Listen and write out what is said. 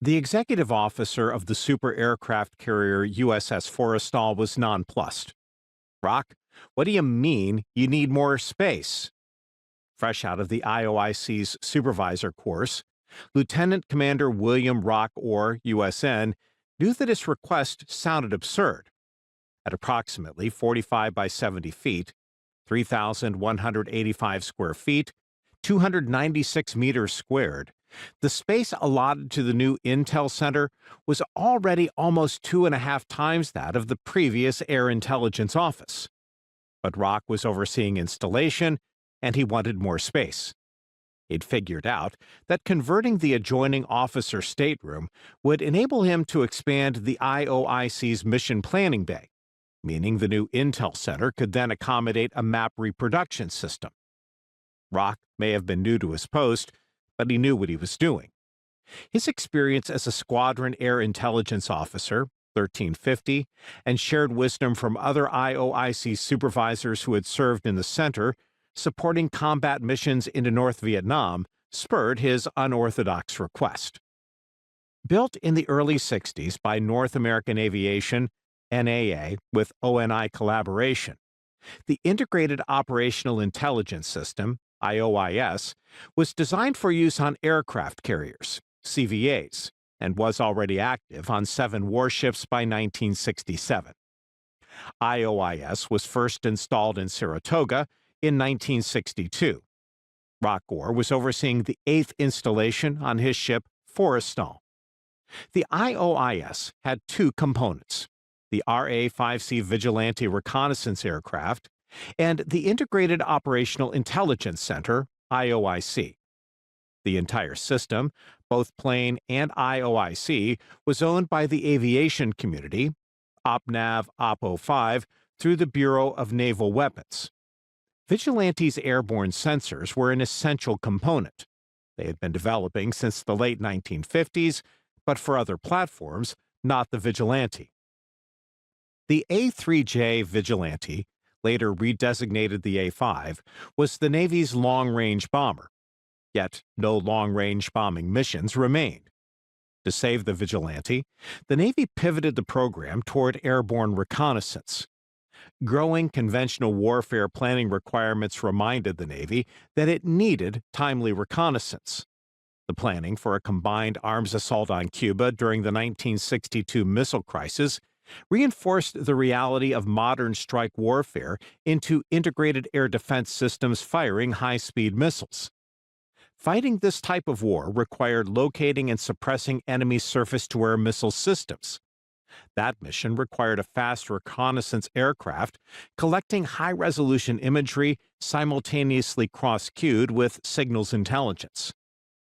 The executive officer of the super aircraft carrier USS Forrestal was nonplussed. Rock, what do you mean you need more space? Fresh out of the IOIC's supervisor course, Lieutenant Commander William Rock Orr, USN, knew that his request sounded absurd. At approximately 45 by 70 feet, 3,185 square feet, 296 meters squared, the space allotted to the new Intel Center was already almost 2.5 times that of the previous Air Intelligence Office. But Rock was overseeing installation, and he wanted more space. He'd figured out that converting the adjoining officer stateroom would enable him to expand the IOIC's mission planning bay, meaning the new Intel Center could then accommodate a map reproduction system. Rock may have been new to his post, but he knew what he was doing. His experience as a Squadron Air Intelligence Officer, 1350, and shared wisdom from other IOIC supervisors who had served in the center, supporting combat missions into North Vietnam, spurred his unorthodox request. Built in the early 60s by North American Aviation, NAA, with ONI collaboration, the Integrated Operational Intelligence System, IOIS, was designed for use on aircraft carriers, CVAs, and was already active on 7 warships by 1967. IOIS was first installed in Saratoga in 1962. Rock Orr was overseeing the 8th installation on his ship Forrestal. The IOIS had 2 components: the RA-5C Vigilante reconnaissance aircraft and the Integrated Operational Intelligence Center, IOIC. The entire system, both plane and IOIC, was owned by the aviation community, OPNAV OP05, through the Bureau of Naval Weapons. Vigilante's airborne sensors were an essential component. They had been developing since the late 1950s, but for other platforms, not the Vigilante. The A3J Vigilante, later redesignated the A5, was the Navy's long-range bomber. Yet no long-range bombing missions remained. To save the Vigilante, the Navy pivoted the program toward airborne reconnaissance. Growing conventional warfare planning requirements reminded the Navy that it needed timely reconnaissance. The planning for a combined arms assault on Cuba during the 1962 missile crisis reinforced the reality of modern strike warfare into integrated air defense systems firing high-speed missiles. Fighting this type of war required locating and suppressing enemy surface-to-air missile systems. That mission required a fast reconnaissance aircraft collecting high-resolution imagery simultaneously cross-cued with signals intelligence.